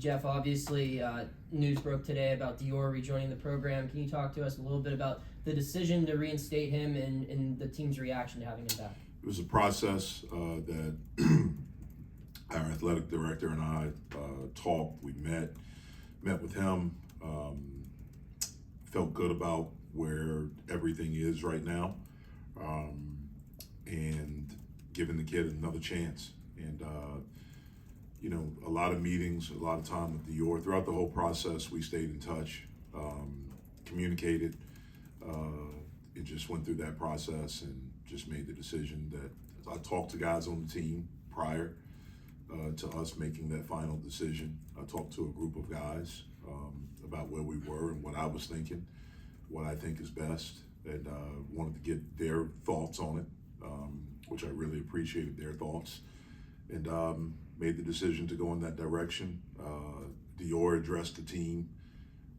Jeff, obviously news broke today about Dior rejoining the program. Can you talk to us a little bit about the decision to reinstate him and the team's reaction to having him back? It was a process that our athletic director and I talked. We met with him, felt good about where everything is right now, and giving the kid another chance. And a lot of meetings, a lot of time with Dior. Throughout the whole process, we stayed in touch, communicated. It just went through that process and just made the decision that I talked to guys on the team prior to us making that final decision. I talked to a group of guys about where we were and what I was thinking, what I think is best, and wanted to get their thoughts on it, which I really appreciated their thoughts, and made the decision to go in that direction. Dior addressed the team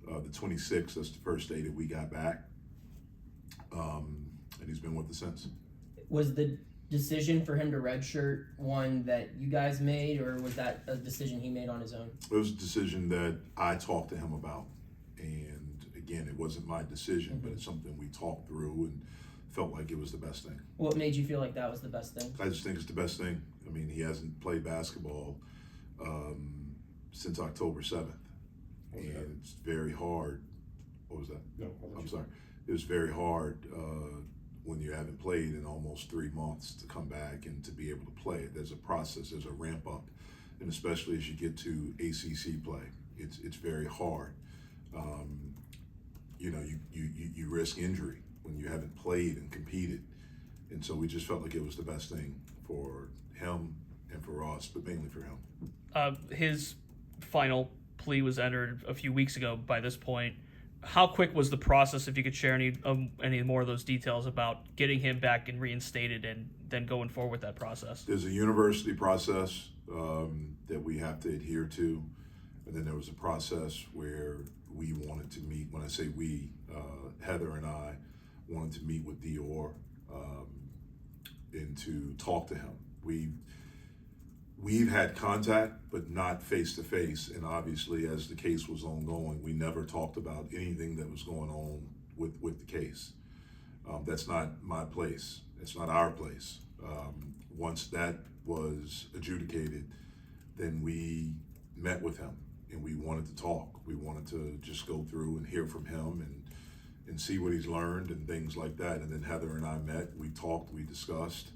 the 26th. That's the first day that we got back, and he's been with us since. Was the decision for him to redshirt one that you guys made, or was that a decision he made on his own? It was a decision that I talked to him about, and again, it wasn't my decision, but it's something we talked through and felt like it was the best thing. What made you feel like that was the best thing? I just think it's the best thing. I mean, he hasn't played basketball since October 7th, and it's very hard. What was that? No, I'm sorry. It was very hard when you haven't played in almost 3 months to come back and to be able to play. There's a process, there's a ramp up, and especially as you get to ACC play, it's very hard. You risk injury when you haven't played and competed, and so we just felt like it was the best thing for him and for us, but mainly for him. His final plea was entered a few weeks ago. By this point, how quick was the process, if you could share any more of those details about getting him back and reinstated and then going forward with that process? There's a university process that we have to adhere to, and then there was a process where we wanted to meet. When I say we, Heather and I wanted to meet with Dior and to talk to him. We've had contact, but not face to face. And obviously, as the case was ongoing, we never talked about anything that was going on with the case. That's not my place. It's not our place. Once that was adjudicated, then we met with him and we wanted to talk. We wanted to just go through and hear from him and see what he's learned and things like that. And then Heather and I met, we talked, we discussed.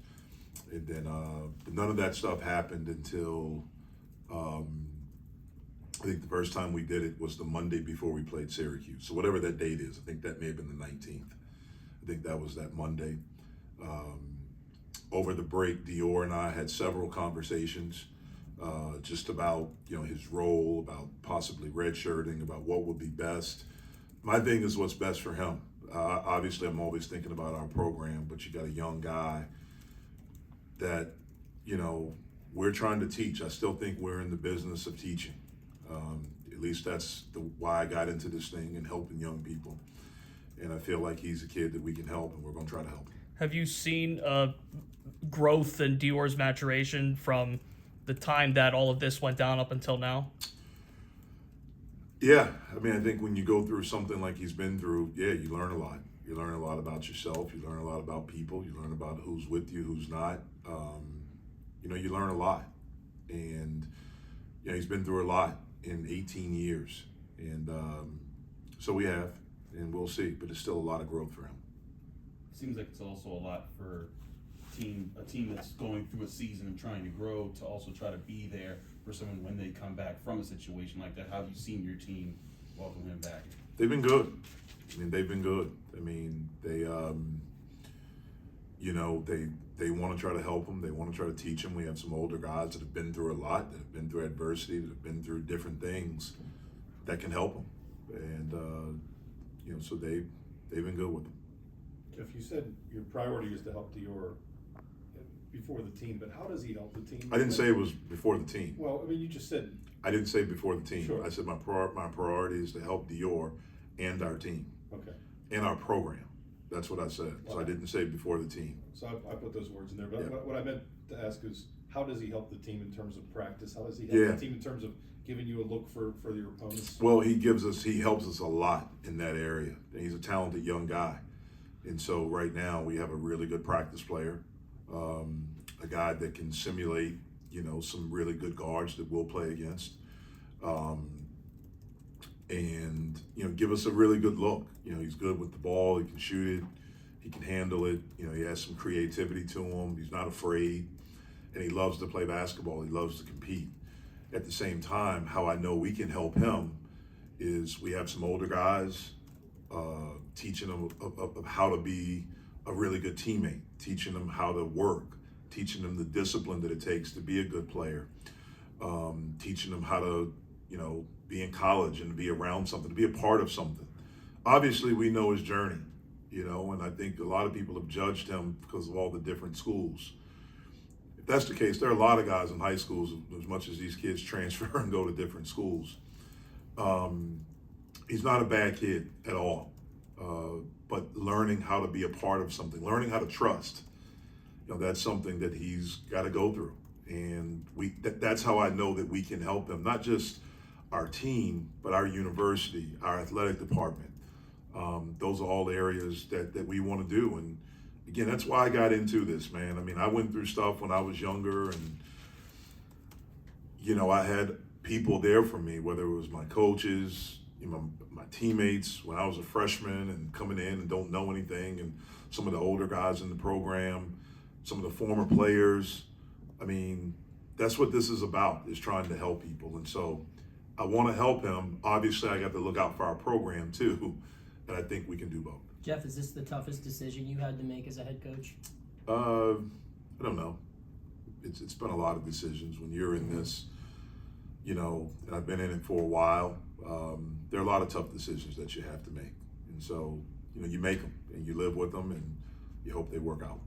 And then none of that stuff happened until I think the first time we did it was the Monday before we played Syracuse. So whatever that date is, I think that may have been the 19th. I think that was that Monday. Over the break, Dior and I had several conversations just about his role, about possibly redshirting, about what would be best. My thing is what's best for him. Obviously, I'm always thinking about our program, but you got a young guy that, we're trying to teach. I still think we're in the business of teaching. At least that's why I got into this thing and helping young people. And I feel like he's a kid that we can help, and we're going to try to help him. Have you seen growth in Dior's maturation from the time that all of this went down up until now? Yeah. I mean, I think when you go through something like he's been through, you learn a lot. You learn a lot about yourself. You learn a lot about people. You learn about who's with you, who's not. You learn a lot. And, he's been through a lot in 18 years. And so we have, and we'll see. But it's still a lot of growth for him. Seems like it's also a lot for a team that's going through a season and trying to grow, to also try to be there for someone when they come back from a situation like that. How have you seen your team welcome him back? They've been good. I mean, they've been good. I mean, they want to try to help him. They want to try to teach him. We have some older guys that have been through a lot, that have been through adversity, that have been through different things that can help him. And, so they've been good with him. Jeff, you said your priority is to help Dior before the team, but how does he help the team? I didn't say it was before the team. Well, I mean, you just said. I didn't say before the team. Sure. I said my priority is to help Dior and our team. Okay. And our program. That's what I said. So I didn't say before the team. So I put those words in there, but Yeah. what I meant to ask is, how does he help the team in terms of practice? How does he help Yeah. the team in terms of giving you a look for your opponents? Well, he helps us a lot in that area. He's a talented young guy. And so right now we have a really good practice player, a guy that can simulate, some really good guards that we'll play against. And give us a really good look. He's good with the ball, he can shoot it, he can handle it, he has some creativity to him, he's not afraid, and he loves to play basketball, he loves to compete. At the same time, how I know we can help him is we have some older guys, teaching them of how to be a really good teammate, teaching them how to work, teaching them the discipline that it takes to be a good player, teaching them how to, be in college and to be around something, to be a part of something. Obviously, we know his journey, and I think a lot of people have judged him because of all the different schools. If that's the case, there are a lot of guys in high schools, as much as these kids transfer and go to different schools. He's not a bad kid at all, but learning how to be a part of something, learning how to trust, that's something that he's got to go through. And that's how I know that we can help him, not just our team, but our university, our athletic department. Those are all areas that we want to do. And again, that's why I got into this, man. I mean, I went through stuff when I was younger, and, I had people there for me, whether it was my coaches, my teammates when I was a freshman and coming in and don't know anything, and some of the older guys in the program, some of the former players. I mean, that's what this is about, is trying to help people. And so I want to help him. Obviously, I got to look out for our program too, and I think we can do both. Jeff, is this the toughest decision you had to make as a head coach? I don't know. It's been a lot of decisions when you're in this, and I've been in it for a while. There are a lot of tough decisions that you have to make. And so, you make them and you live with them and you hope they work out.